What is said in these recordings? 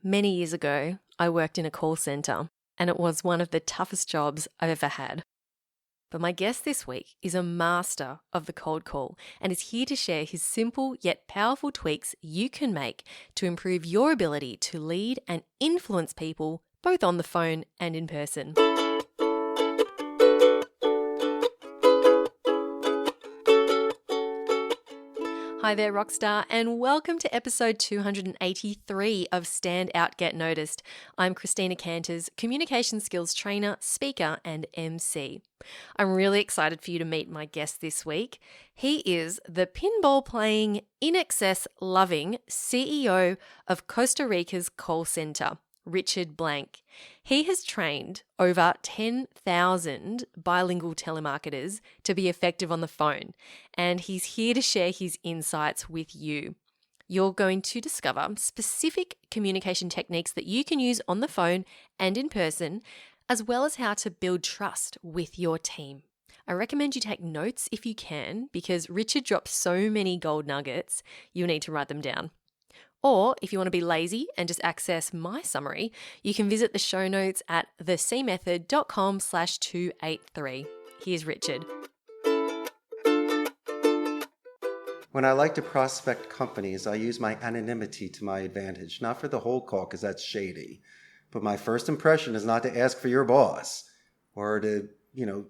Many years ago, I worked in a call centre, and it was one of the toughest jobs I've ever had. But my guest this week is a master of the cold call and is here to share his simple yet powerful tweaks you can make to improve your ability to lead and influence people both on the phone and in person. Hi there, Rockstar, and welcome to episode 283 of Stand Out, Get Noticed. I'm Christina Canters, communication skills trainer, speaker, and MC. I'm really excited for you to meet my guest this week. He is the pinball playing, in excess loving CEO of Costa Rica's call center, Richard Blank. He has trained over 10,000 bilingual telemarketers to be effective on the phone, and he's here to share his insights with you. You're going to discover specific communication techniques that you can use on the phone and in person, as well as how to build trust with your team. I recommend you take notes if you can, because Richard drops so many gold nuggets, you'll need to write them down. Or if you want to be lazy and just access my summary, you can visit the show notes at thecmethod.com/283. Here's Richard. When I like to prospect companies, I use my anonymity to my advantage, not for the whole call because that's shady. But my first impression is not to ask for your boss or to,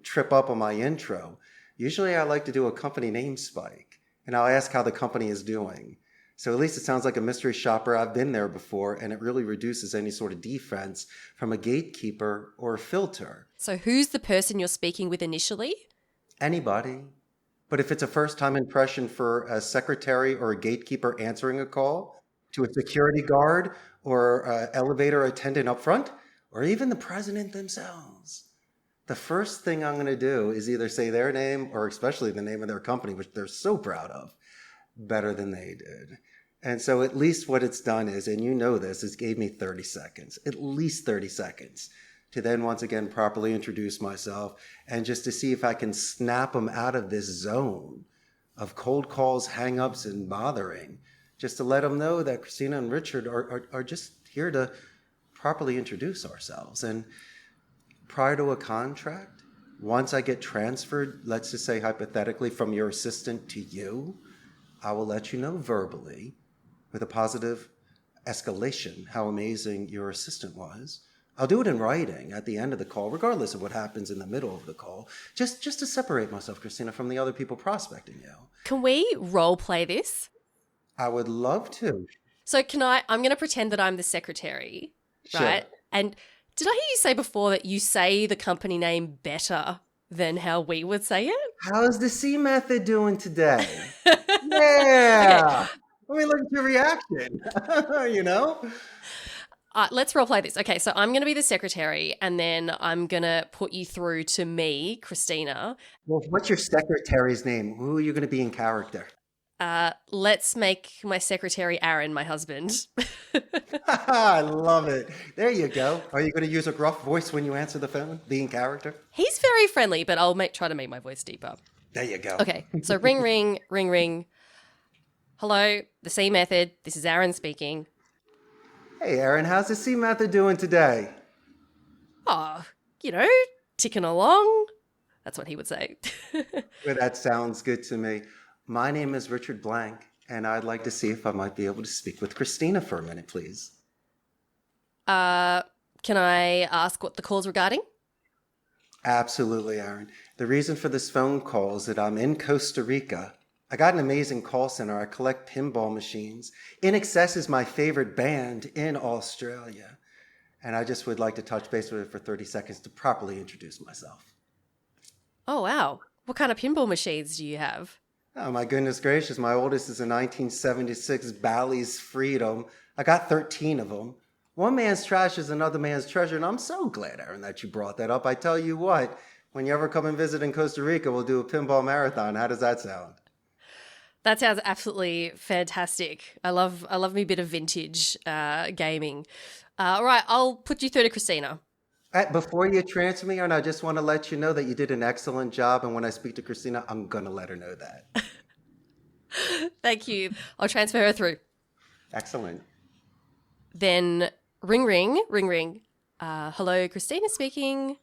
trip up on my intro. Usually I like to do a company name spike and I'll ask how the company is doing. So at least it sounds like a mystery shopper. I've been there before, and it really reduces any sort of defense from a gatekeeper or a filter. So who's the person you're speaking with initially? Anybody. But if it's a first-time impression for a secretary or a gatekeeper answering a call, to a security guard or an elevator attendant up front, or even the president themselves, the first thing I'm going to do is either say their name or especially the name of their company, which they're so proud of, better than they did. And so at least what it's done is, and you know this, it gave me 30 seconds, at least 30 seconds to then once again properly introduce myself and just to see if I can snap them out of this zone of cold calls, hang-ups, and bothering, just to let them know that Christina and Richard are just here to properly introduce ourselves. And prior to a contract, once I get transferred, let's just say hypothetically from your assistant to you, I will let you know verbally with a positive escalation how amazing your assistant was. I'll do it in writing at the end of the call, regardless of what happens in the middle of the call, just to separate myself, Christina, from the other people prospecting you. Can we role play this? I would love to. So I'm going to pretend that I'm the secretary, right? Sure. And did I hear you say before that you say the company name better than how we would say it? How's the C method doing today? Yeah. Okay. Let me look at your reaction. Let's role play this. Okay, so I'm going to be the secretary and then I'm going to put you through to me, Christina. Well, what's your secretary's name? Who are you going to be in character? Let's make my secretary Aaron, my husband. I love it. There you go. Are you going to use a gruff voice when you answer the phone? Be in character? He's very friendly, but I'll try to make my voice deeper. There you go. Okay, so ring, ring, ring, ring. Hello, the C method. This is Aaron speaking. Hey, Aaron, how's the C method doing today? Oh, ticking along. That's what he would say. Well, that sounds good to me. My name is Richard Blank, and I'd like to see if I might be able to speak with Christina for a minute, please. Can I ask what the call's regarding? Absolutely, Aaron. The reason for this phone call is that I'm in Costa Rica. I got an amazing call center. I collect pinball machines. In Excess is my favorite band in Australia. And I just would like to touch base with it for 30 seconds to properly introduce myself. Oh, wow. What kind of pinball machines do you have? Oh, my goodness gracious. My oldest is a 1976 Bally's Freedom. I got 13 of them. One man's trash is another man's treasure. And I'm so glad, Aaron, that you brought that up. I tell you what, when you ever come and visit in Costa Rica, we'll do a pinball marathon. How does that sound? That sounds absolutely fantastic. I love me a bit of vintage gaming. All right, I'll put you through to Christina. Before you transfer me, Aaron, I just want to let you know that you did an excellent job. And when I speak to Christina, I'm going to let her know that. Thank you. I'll transfer her through. Excellent. Then Ring, ring, ring, ring. Hello, Christina speaking.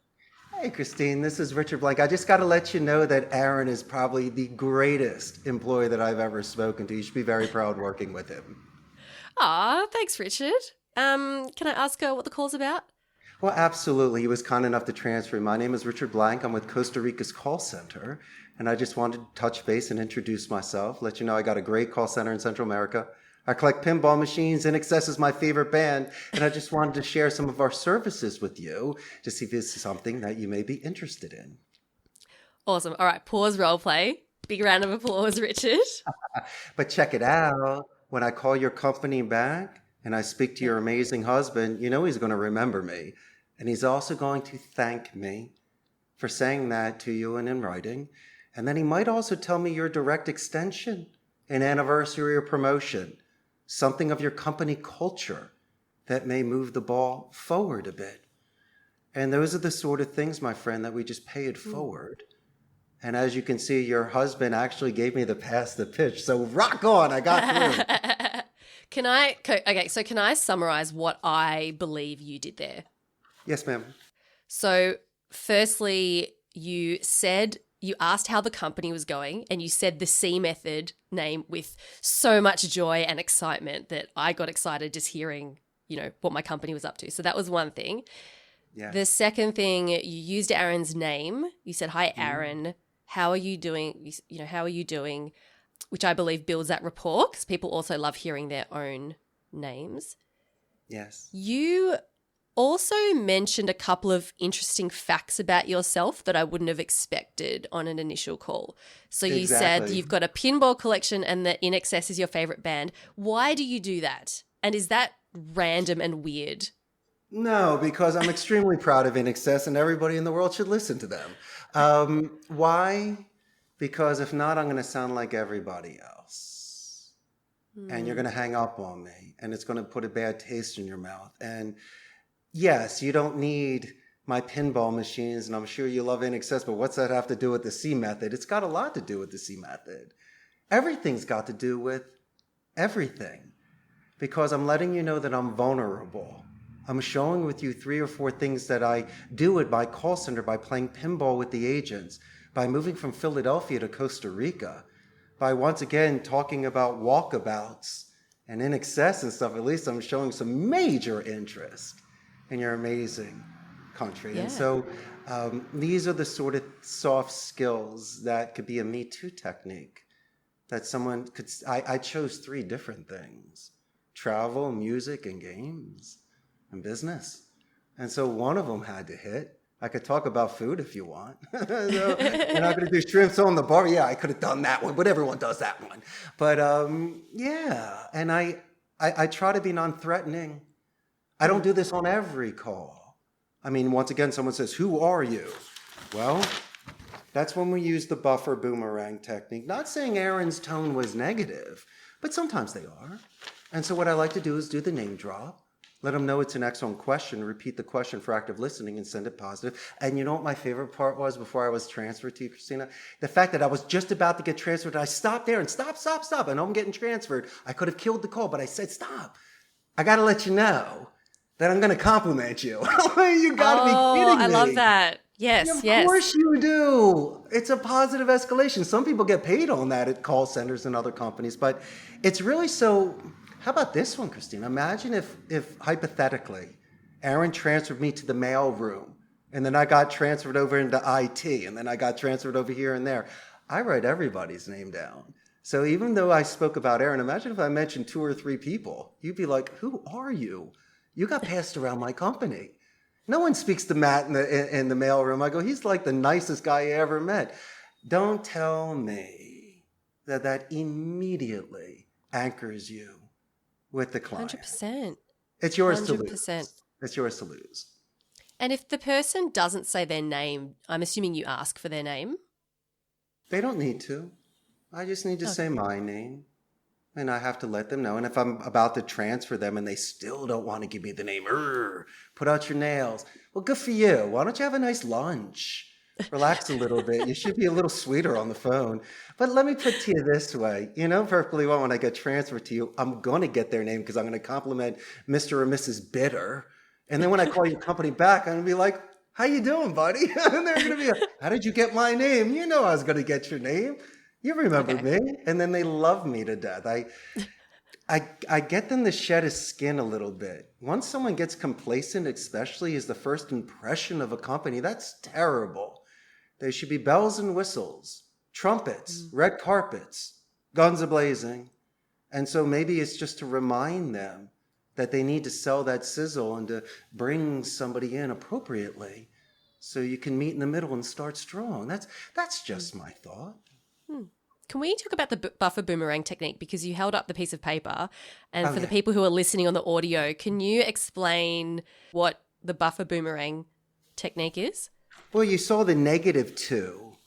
Hey, Christine, this is Richard Blank. I just got to let you know that Aaron is probably the greatest employee that I've ever spoken to. You should be very proud working with him. Thanks, Richard. Can I ask what the call's about? Well, absolutely. He was kind enough to transfer. My name is Richard Blank. I'm with Costa Rica's call center. And I just wanted to touch base and introduce myself, let you know I got a great call center in Central America. I collect pinball machines. In Excess is my favorite band. And I just wanted to share some of our services with you to see if this is something that you may be interested in. Awesome. All right, pause role play. Big round of applause, Richard. But check it out. When I call your company back and I speak to your amazing husband, you know he's going to remember me. And he's also going to thank me for saying that to you and in writing. And then he might also tell me your direct extension, an anniversary or promotion, something of your company culture that may move the ball forward a bit. And those are the sort of things, my friend, that we just pay it forward. And as you can see, your husband actually gave me the pass the pitch. So rock on, I got through. Can I summarize what I believe you did there? Yes, ma'am. So firstly, you asked how the company was going and you said the C method name with so much joy and excitement that I got excited just hearing, what my company was up to. So that was one thing. Yeah. The second thing, you used Aaron's name. You said, "Hi, Aaron. How are you doing?" How are you doing? Which I believe builds that rapport because people also love hearing their own names. Yes. You also mentioned a couple of interesting facts about yourself that I wouldn't have expected on an initial call. So you said you've got a pinball collection and that In Excess is your favorite band. Why do you do that? And is that random and weird? No, because I'm extremely proud of In Excess and everybody in the world should listen to them. Why? Because if not, I'm going to sound like everybody else. And you're going to hang up on me and it's going to put a bad taste in your mouth. And yes, you don't need my pinball machines, and I'm sure you love In Excess, but what's that have to do with the C method? It's got a lot to do with the C method. Everything's got to do with everything, because I'm letting you know that I'm vulnerable. I'm showing with you 3 or 4 things that I do at my call center by playing pinball with the agents, by moving from Philadelphia to Costa Rica, by once again talking about walkabouts and In Excess and stuff. At least I'm showing some major interest in your amazing country. Yeah. And so these are the sort of soft skills that could be a Me Too technique that someone could. I chose 3 different things: travel, music, and games, and business. And so one of them had to hit. I could talk about food if you want. So, you're not going to do shrimps on the bar. Yeah, I could have done that one, but everyone does that one. But yeah, and I try to be non-threatening. I don't do this on every call. I mean, once again, someone says, "Who are you?" Well, that's when we use the buffer boomerang technique. Not saying Aaron's tone was negative, but sometimes they are. And so what I like to do is do the name drop, let them know it's an excellent question, repeat the question for active listening, and send it positive. And you know what my favorite part was before I was transferred to you, Christina? The fact that I was just about to get transferred. I stopped there and stop. I know I'm getting transferred. I could have killed the call, but I said, "Stop. I got to let you know that I'm going to compliment you." You got to be kidding me. I love that. Yes, Of course you do. It's a positive escalation. Some people get paid on that at call centers and other companies, but it's really so. How about this one, Christina? Imagine if hypothetically, Aaron transferred me to the mail room, and then I got transferred over into IT, and then I got transferred over here and there. I write everybody's name down. So even though I spoke about Aaron, imagine if I mentioned 2 or 3 people. You'd be like, "Who are you? You got passed around my company." No one speaks to Matt in the mailroom. I go, "He's like the nicest guy I ever met." Don't tell me that immediately anchors you with the client. 100%. It's yours 100%. to lose. It's yours to lose. And if the person doesn't say their name, I'm assuming you ask for their name? They don't need to. I just need to say my name. And I have to let them know. And if I'm about to transfer them and they still don't want to give me the name, put out your nails. Well, good for you. Why don't you have a nice lunch? Relax a little bit. You should be a little sweeter on the phone. But let me put to you this way. You know perfectly well when I get transferred to you, I'm going to get their name because I'm going to compliment Mr. or Mrs. Bitter. And then when I call your company back, I'm going to be like, how you doing, buddy? And they're going to be like, how did you get my name? You know I was going to get your name. You remember Okay. me. And then they love me to death. I get them to shed his skin a little bit. Once someone gets complacent, especially as the first impression of a company, that's terrible. There should be bells and whistles, trumpets, red carpets, guns a-blazing. And so maybe it's just to remind them that they need to sell that sizzle and to bring somebody in appropriately so you can meet in the middle and start strong. That's just my thought. Can we talk about the buffer boomerang technique? Because you held up the piece of paper. And Oh, for the yeah. people who are listening on the audio, can you explain what the buffer boomerang technique is? Well, you saw the -2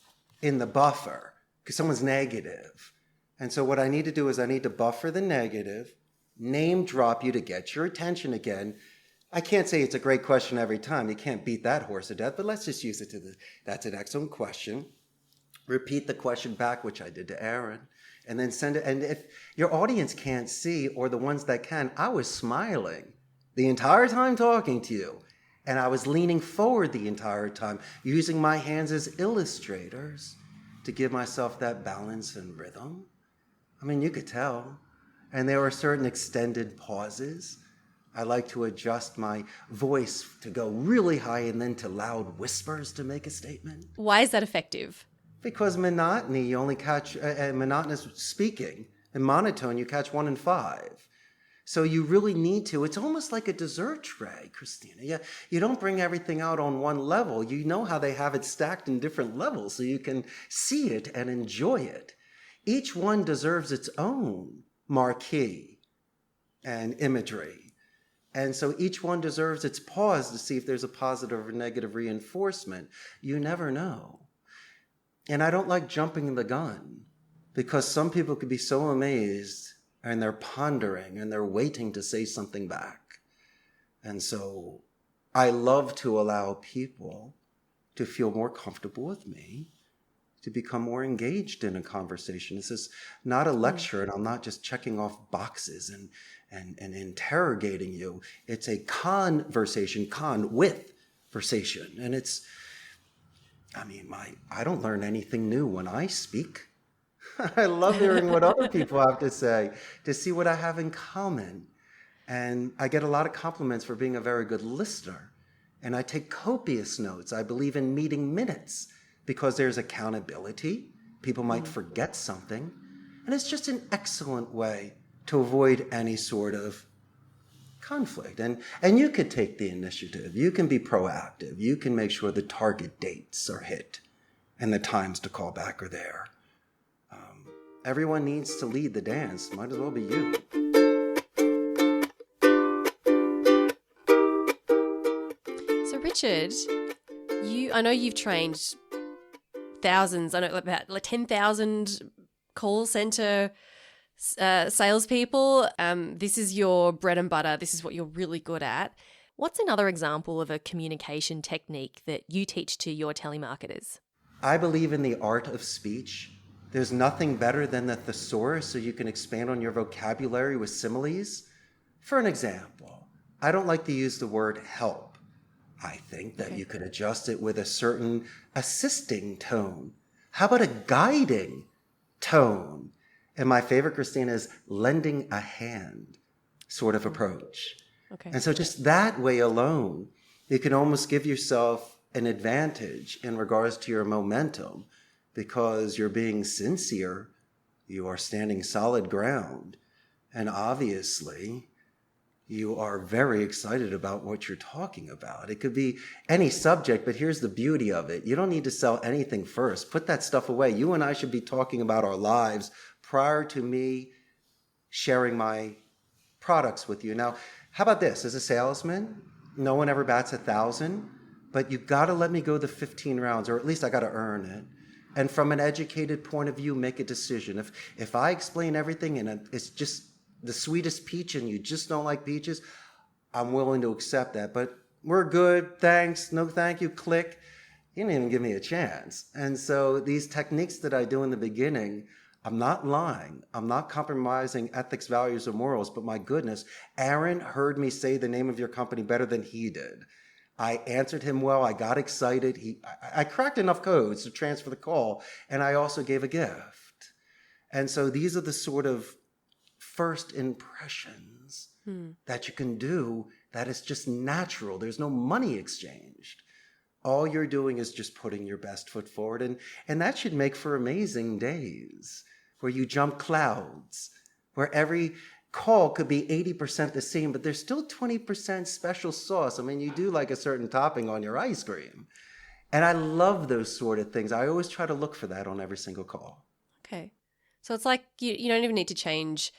in the buffer because someone's negative. And so what I need to do is I need to buffer the negative, name drop you to get your attention again. I can't say it's a great question every time. You can't beat that horse to death, but let's just use it that's an excellent question. Repeat the question back, which I did to Aaron, and then send it. And if your audience can't see, or the ones that can, I was smiling the entire time talking to you. And I was leaning forward the entire time, using my hands as illustrators to give myself that balance and rhythm. I mean, you could tell. And there were certain extended pauses. I like to adjust my voice to go really high and then to loud whispers to make a statement. Why is that effective? Because monotony, you only catch, monotonous speaking, and monotone, you catch 1 in 5. So you really need to. It's almost like a dessert tray, Christina. Yeah, you don't bring everything out on one level. You know how they have it stacked in different levels so you can see it and enjoy it. Each one deserves its own marquee and imagery. And so each one deserves its pause to see if there's a positive or negative reinforcement. You never know. And I don't like jumping the gun because some people could be so amazed and they're pondering and they're waiting to say something back. And so I love to allow people to feel more comfortable with me, to become more engaged in a conversation. This is not a lecture, and I'm not just checking off boxes and interrogating you. It's a conversation, conversation. And it's, I don't learn anything new when I speak. I love hearing what other people have to say, to see what I have in common. And I get a lot of compliments for being a very good listener. And I take copious notes. I believe in meeting minutes because there's accountability. People might forget something. And it's just an excellent way to avoid any sort of conflict. And you could take the initiative. You can be proactive. You can make sure the target dates are hit and the times to call back are there. Everyone needs to lead the dance. Might as well be you. So Richard, I know you've trained thousands, I know about 10,000 call center salespeople. This is your bread and butter. This is what you're really good at. What's another example of a communication technique that you teach to your telemarketers? I believe in the art of speech. There's nothing better than the thesaurus so you can expand on your vocabulary with similes. For an example, I don't like to use the word help. I think that you could adjust it with a certain assisting tone. How about a guiding tone? And my favorite, Christina, is lending a hand sort of approach. Okay. And so just that way alone, you can almost give yourself an advantage in regards to your momentum because you're being sincere, you are standing solid ground, and obviously you are very excited about what you're talking about. It could be any subject, but here's the beauty of it. You don't need to sell anything first. Put that stuff away. You and I should be talking about our lives prior to me sharing my products with you. Now, how about this? As a salesman, no one ever bats 1,000, but you've got to let me go the 15 rounds, or at least I got to earn it. And from an educated point of view, make a decision. If I explain everything and it's just the sweetest peach and you just don't like peaches, I'm willing to accept that. But we're good, thanks, no thank you, click. You didn't even give me a chance. And so these techniques that I do in the beginning, I'm not lying. I'm not compromising ethics, values, or morals, but my goodness, Aaron heard me say the name of your company better than he did. I answered him well. I got excited. I cracked enough codes to transfer the call, and I also gave a gift. And so these are the sort of first impressions that you can do that is just natural. There's no money exchanged. All you're doing is just putting your best foot forward. And that should make for amazing days where you jump clouds, where every call could be 80% the same, but there's still 20% special sauce. I mean, you do like a certain topping on your ice cream. And I love those sort of things. I always try to look for that on every single call. Okay. So it's like you don't even need to change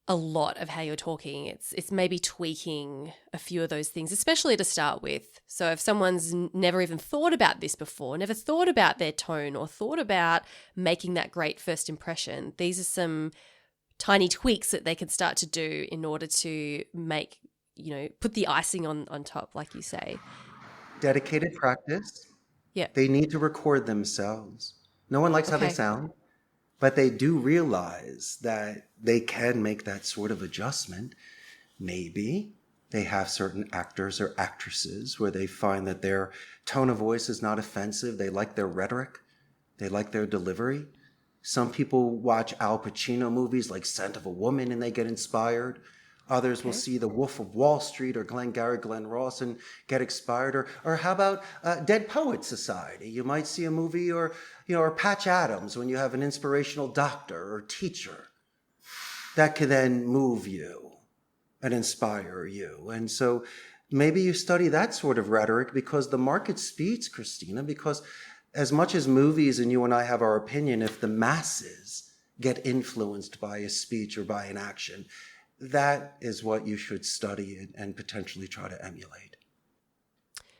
a lot of how you're talking. It's maybe tweaking a few of those things, especially to start with. So if someone's never even thought about this before, never thought about their tone or thought about making that great first impression, these are some tiny tweaks that they can start to do in order to make, put the icing on top, like you say. Dedicated practice. Yeah. They need to record themselves. No one likes how they sound. But they do realize that they can make that sort of adjustment. Maybe they have certain actors or actresses where they find that their tone of voice is not offensive. They like their rhetoric. They like their delivery. Some people watch Al Pacino movies like Scent of a Woman and they get inspired. Others will see The Wolf of Wall Street or Glengarry Glen Ross and get inspired. Or how about Dead Poets Society? You might see a movie or Patch Adams when you have an inspirational doctor or teacher that can then move you and inspire you. And so maybe you study that sort of rhetoric because the market speaks, Christina, because as much as movies and you and I have our opinion, if the masses get influenced by a speech or by an action, that is what you should study and potentially try to emulate.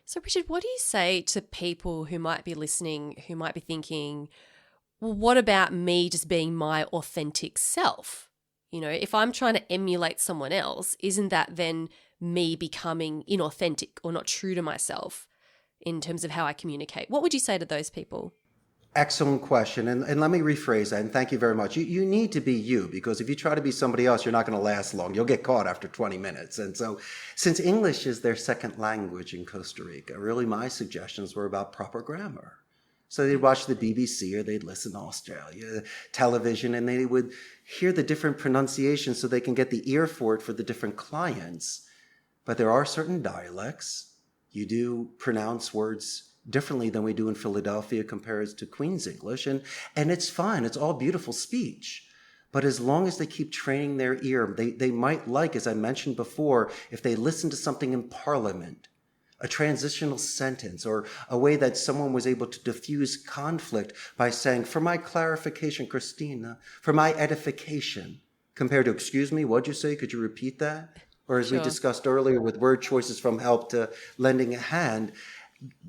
So, Richard, what do you say to people who might be listening, who might be thinking, well, what about me just being my authentic self? If I'm trying to emulate someone else, isn't that then me becoming inauthentic or not true to myself in terms of how I communicate? What would you say to those people? Excellent question. And let me rephrase that. And thank you very much. You need to be you, because if you try to be somebody else, you're not going to last long. You'll get caught after 20 minutes. And so since English is their second language in Costa Rica, really my suggestions were about proper grammar. So they'd watch the BBC or they'd listen to Australia television and they would hear the different pronunciations so they can get the ear for it for the different clients. But there are certain dialects. You do pronounce words differently than we do in Philadelphia compared to Queen's English. And it's fine. It's all beautiful speech. But as long as they keep training their ear, they might like, as I mentioned before, if they listen to something in Parliament, a transitional sentence, or a way that someone was able to diffuse conflict by saying, for my clarification, Christina, for my edification, compared to, excuse me, what'd you say? Could you repeat that? Or as we discussed earlier with word choices from help to lending a hand,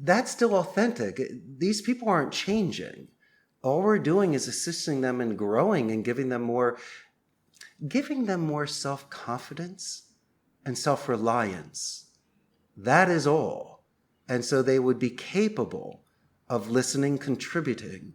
that's still authentic. These people aren't changing. All we're doing is assisting them in growing and giving them more self-confidence and self-reliance. That is all. And so they would be capable of listening, contributing,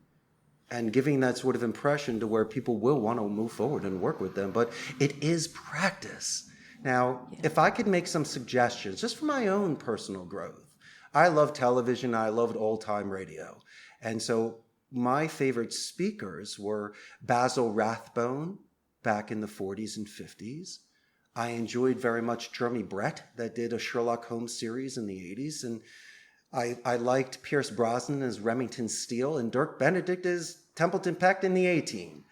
and giving that sort of impression to where people will want to move forward and work with them. But it is practice. Now, if I could make some suggestions just for my own personal growth, I love television. I loved old-time radio. And so my favorite speakers were Basil Rathbone back in the 40s and 50s. I enjoyed very much Jeremy Brett that did a Sherlock Holmes series in the 80s. And I liked Pierce Brosnan as Remington Steele and Dirk Benedict as Templeton Peck in the A-Team.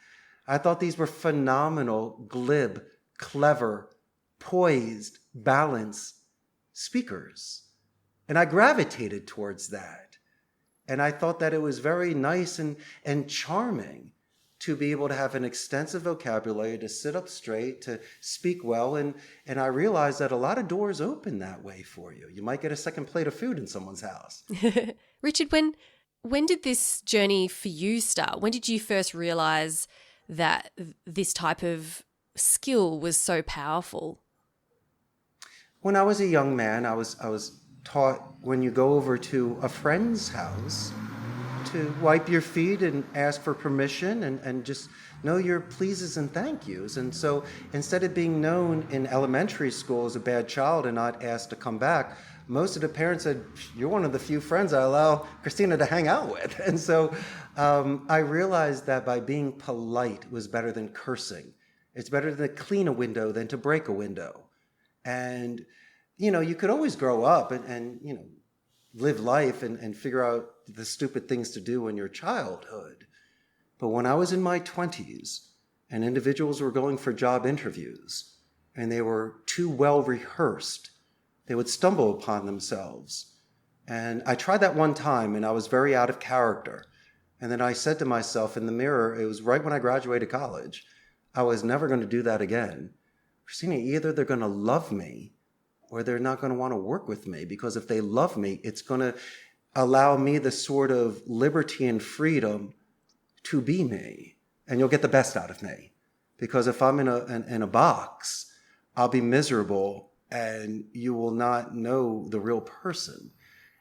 I thought these were phenomenal, glib, clever, poised, balanced speakers. And I gravitated towards that. And I thought that it was very nice and charming to be able to have an extensive vocabulary, to sit up straight, to speak well. And I realized that a lot of doors open that way for you. You might get a second plate of food in someone's house. Richard, when did this journey for you start? When did you first realize that this type of skill was so powerful? When I was a young man, I was taught when you go over to a friend's house to wipe your feet and ask for permission and just know your pleases and thank yous. And so instead of being known in elementary school as a bad child and not asked to come back, most of the parents said, you're one of the few friends I allow Christina to hang out with. And so I realized that by being polite was better than cursing. It's better to clean a window than to break a window. And, you could always grow up and live life and figure out the stupid things to do in your childhood. But when I was in my 20s and individuals were going for job interviews and they were too well rehearsed, they would stumble upon themselves. And I tried that one time and I was very out of character. And then I said to myself in the mirror, it was right when I graduated college, I was never going to do that again. Christina, either they're going to love me or they're not going to want to work with me, because if they love me, it's going to allow me the sort of liberty and freedom to be me, and you'll get the best out of me. Because if I'm in a box, I'll be miserable and you will not know the real person.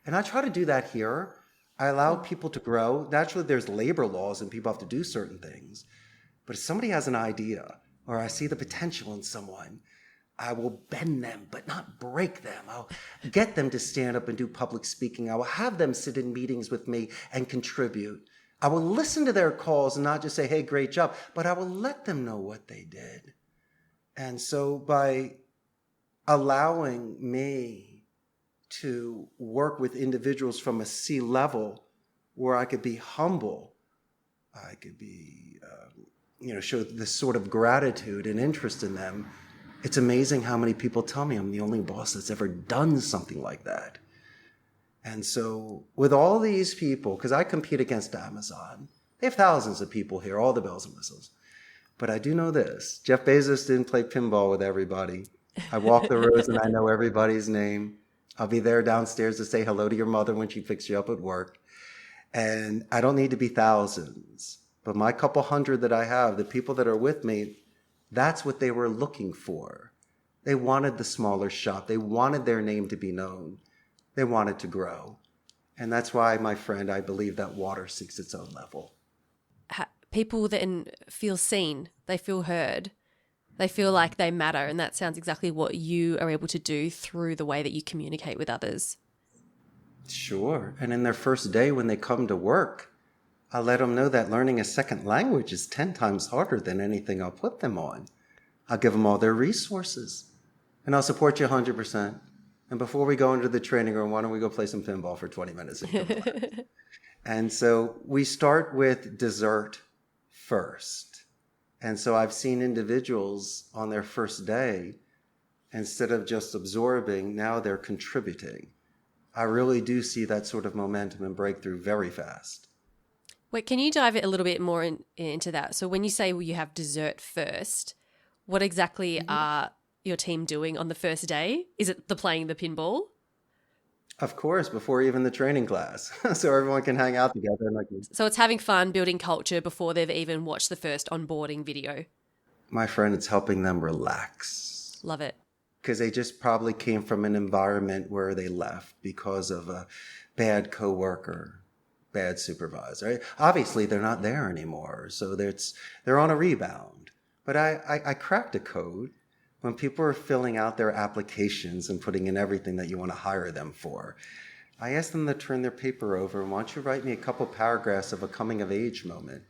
And I try to do that here. I allow people to grow. Naturally, there's labor laws and people have to do certain things. But if somebody has an idea or I see the potential in someone, I will bend them, but not break them. I'll get them to stand up and do public speaking. I will have them sit in meetings with me and contribute. I will listen to their calls and not just say, hey, great job, but I will let them know what they did. And so by allowing me to work with individuals from a C level where I could be humble, I could be, show this sort of gratitude and interest in them. It's amazing how many people tell me I'm the only boss that's ever done something like that. And so with all these people, because I compete against Amazon, they have thousands of people here, all the bells and whistles. But I do know this, Jeff Bezos didn't play pinball with everybody. I walk the roads and I know everybody's name. I'll be there downstairs to say hello to your mother when she picks you up at work. And I don't need to be thousands. But my couple hundred that I have, the people that are with me, that's what they were looking for. They wanted the smaller shop. They wanted their name to be known. They wanted to grow. And that's why, my friend, I believe that water seeks its own level. People then feel seen, they feel heard, they feel like they matter. And that sounds exactly what you are able to do through the way that you communicate with others. Sure. And in their first day when they come to work, I let them know that learning a second language is 10 times harder than anything I'll put them on. I'll give them all their resources and I'll support you 100%. And before we go into the training room, why don't we go play some pinball for 20 minutes? And so we start with dessert first. And so I've seen individuals on their first day, instead of just absorbing, now they're contributing. I really do see that sort of momentum and breakthrough very fast. Wait, can you dive a little bit more into that? So when you say you have dessert first, what exactly are your team doing on the first day? Is it playing the pinball? Of course, before even the training class. So everyone can hang out together. So it's having fun, building culture before they've even watched the first onboarding video. My friend, it's helping them relax. Love it. Because they just probably came from an environment where they left because of a bad coworker, bad supervisor. Right? Obviously, they're not there anymore. So they're on a rebound. But I cracked a code. When people are filling out their applications and putting in everything that you want to hire them for, I ask them to turn their paper over and why don't you write me a couple paragraphs of a coming of age moment.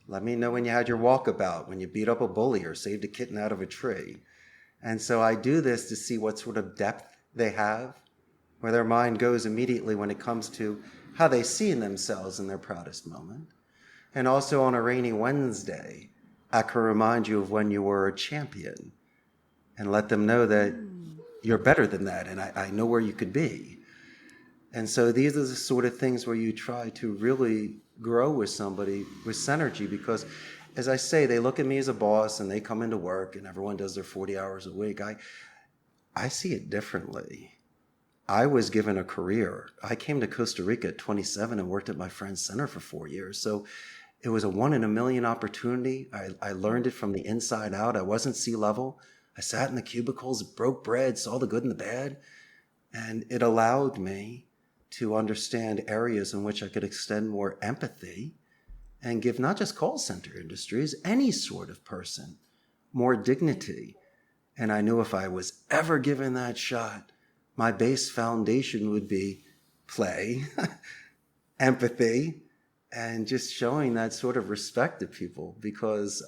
Let me know when you had your walkabout, when you beat up a bully or saved a kitten out of a tree. And so I do this to see what sort of depth they have, where their mind goes immediately when it comes to how they see themselves in their proudest moment. And also on a rainy Wednesday, I can remind you of when you were a champion and let them know that you're better than that and I know where you could be. And so these are the sort of things where you try to really grow with somebody with synergy, because as I say, they look at me as a boss and they come into work and everyone does their 40 hours a week. I see it differently. I was given a career. I came to Costa Rica at 27 and worked at my friend's center for 4 years. So it was a 1 in a million opportunity. I learned it from the inside out. I wasn't C-level. I sat in the cubicles, broke bread, saw the good and the bad. And it allowed me to understand areas in which I could extend more empathy and give not just call center industries, any sort of person, more dignity. And I knew if I was ever given that shot, my base foundation would be play, empathy, and just showing that sort of respect to people, because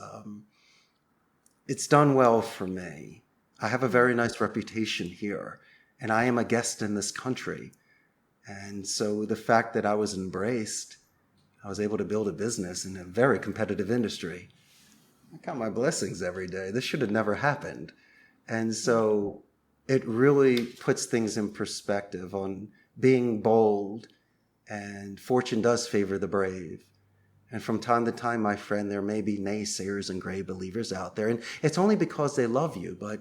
it's done well for me. I have a very nice reputation here, and I am a guest in this country. And so the fact that I was embraced, I was able to build a business in a very competitive industry. I count my blessings every day. This should have never happened. And so it really puts things in perspective on being bold, and fortune does favor the brave. And from time to time, my friend, there may be naysayers and gray believers out there. And it's only because they love you. But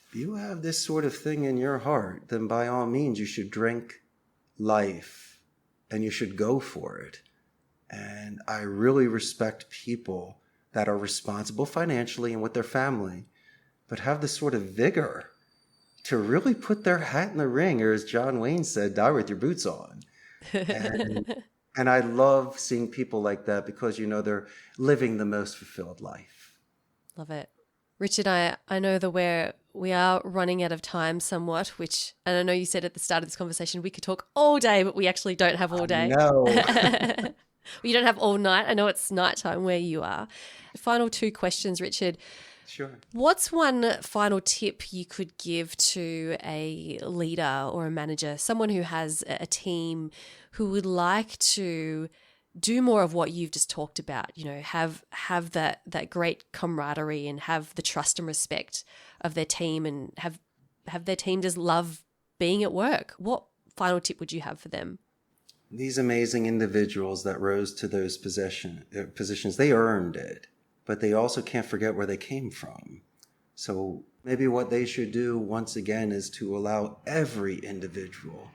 if you have this sort of thing in your heart, then by all means, you should drink life and you should go for it. And I really respect people that are responsible financially and with their family, but have the sort of vigor to really put their hat in the ring, or as John Wayne said, die with your boots on. And I love seeing people like that because, they're living the most fulfilled life. Love it. Richard, I know that we are running out of time somewhat, and I know you said at the start of this conversation we could talk all day, but we actually don't have all day. No. You don't have all night. I know it's nighttime where you are. Final two questions, Richard. Sure. What's one final tip you could give to a leader or a manager, someone who has a team who would like to do more of what you've just talked about, have that great camaraderie and have the trust and respect of their team and have their team just love being at work? What final tip would you have for them? These amazing individuals that rose to those positions, they earned it, but they also can't forget where they came from. So maybe what they should do once again is to allow every individual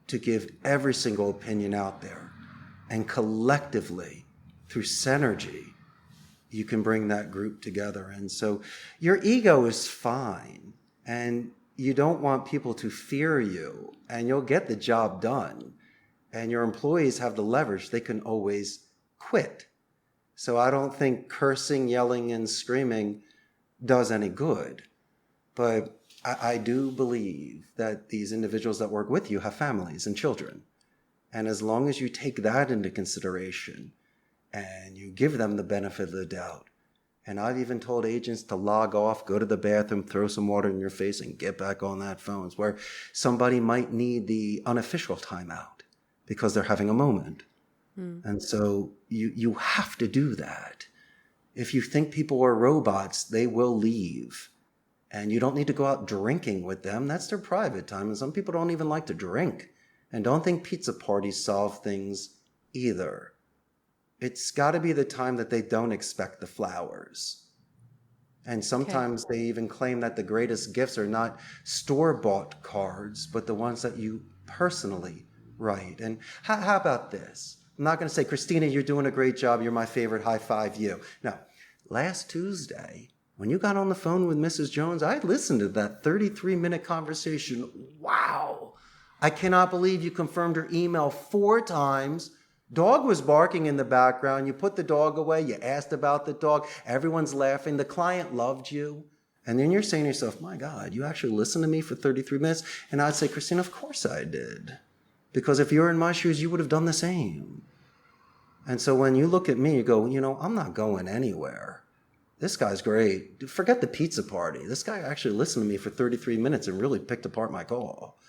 to give every single opinion out there. And collectively, through synergy, you can bring that group together. And so your ego is fine, and you don't want people to fear you, and you'll get the job done. And your employees have the leverage. They can always quit. So I don't think cursing, yelling, and screaming does any good. But I do believe that these individuals that work with you have families and children. And as long as you take that into consideration and you give them the benefit of the doubt, and I've even told agents to log off, go to the bathroom, throw some water in your face, and get back on that phone, where somebody might need the unofficial timeout because they're having a moment. And so you have to do that. If you think people are robots, they will leave. And you don't need to go out drinking with them. That's their private time. And some people don't even like to drink. And don't think pizza parties solve things either. It's got to be the time that they don't expect the flowers. And sometimes they even claim that the greatest gifts are not store-bought cards, but the ones that you personally write. And how about this? I'm not going to say, Christina, you're doing a great job. You're my favorite. High five you. No. Last Tuesday, when you got on the phone with Mrs. Jones, I listened to that 33-minute conversation. Wow. I cannot believe you confirmed her email 4 times. Dog was barking in the background. You put the dog away. You asked about the dog. Everyone's laughing. The client loved you. And then you're saying to yourself, my God, you actually listened to me for 33 minutes? And I'd say, Christina, of course I did. Because if you were in my shoes, you would have done the same. And so when you look at me, you go, I'm not going anywhere. This guy's great. Forget the pizza party. This guy actually listened to me for 33 minutes and really picked apart my call.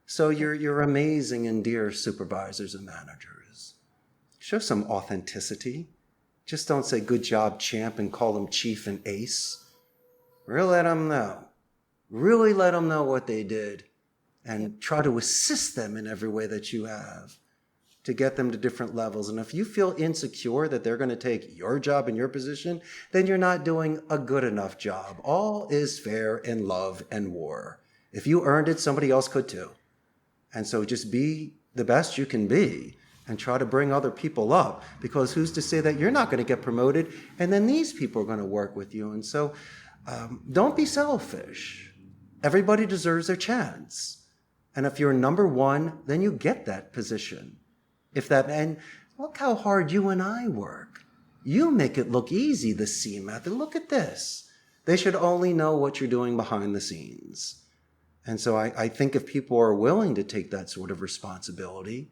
So you're amazing and dear supervisors and managers. Show some authenticity. Just don't say good job, champ, and call them chief and ace. Really let them know. Really let them know what they did. And try to assist them in every way that you have to get them to different levels. And if you feel insecure that they're going to take your job and your position, then you're not doing a good enough job. All is fair in love and war. If you earned it, somebody else could too. And so just be the best you can be and try to bring other people up, because who's to say that you're not going to get promoted and then these people are going to work with you. And so don't be selfish. Everybody deserves their chance. And if you're number one, then you get that position. And look how hard you and I work. You make it look easy, the C method. Look at this. They should only know what you're doing behind the scenes. And so I think if people are willing to take that sort of responsibility,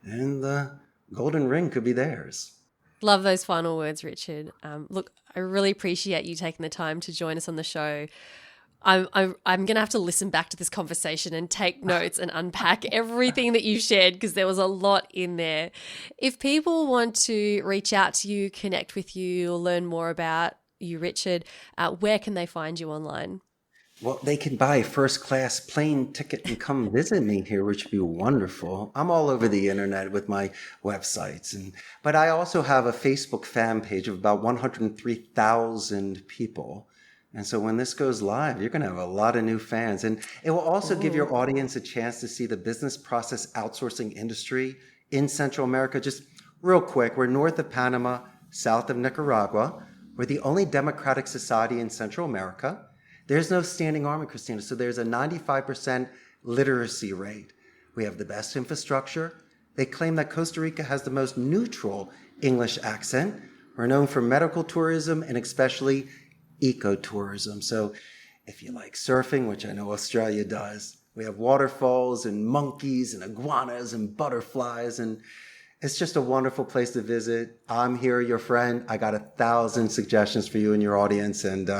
then the golden ring could be theirs. Love those final words, Richard. Look, I really appreciate you taking the time to join us on the show. I'm going to have to listen back to this conversation and take notes and unpack everything that you shared, because there was a lot in there. If people want to reach out to you, connect with you, or learn more about you, Richard, where can they find you online? Well, they can buy a first-class plane ticket and come visit me here, which would be wonderful. I'm all over the internet with my websites, but I also have a Facebook fan page of about 103,000 people. And so when this goes live, you're going to have a lot of new fans. And it will also give your audience a chance to see the business process outsourcing industry in Central America. Just real quick, we're north of Panama, south of Nicaragua. We're the only democratic society in Central America. There's no standing army, Christina, so there's a 95% literacy rate. We have the best infrastructure. They claim that Costa Rica has the most neutral English accent. We're known for medical tourism and especially ecotourism. So if you like surfing, which I know Australia does, we have waterfalls and monkeys and iguanas and butterflies, and it's just a wonderful place to visit. I'm here, your friend. I got 1,000 suggestions for you and your audience, and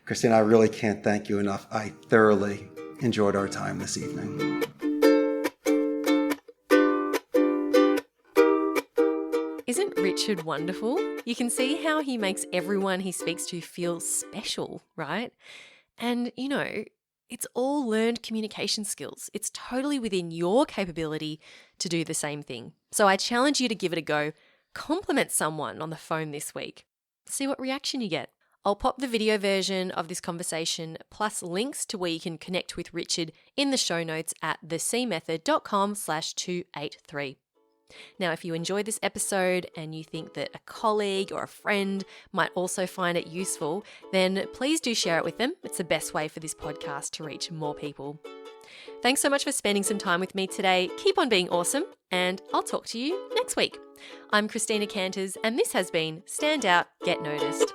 Christina, I really can't thank you enough. I thoroughly enjoyed our time this evening. Isn't Richard wonderful? You can see how he makes everyone he speaks to feel special, right? And, it's all learned communication skills. It's totally within your capability to do the same thing. So I challenge you to give it a go. Compliment someone on the phone this week. See what reaction you get. I'll pop the video version of this conversation plus links to where you can connect with Richard in the show notes at thecmethod.com/283. Now, if you enjoyed this episode and you think that a colleague or a friend might also find it useful, then please do share it with them. It's the best way for this podcast to reach more people. Thanks so much for spending some time with me today. Keep on being awesome, and I'll talk to you next week. I'm Christina Canters, and this has been Stand Out, Get Noticed.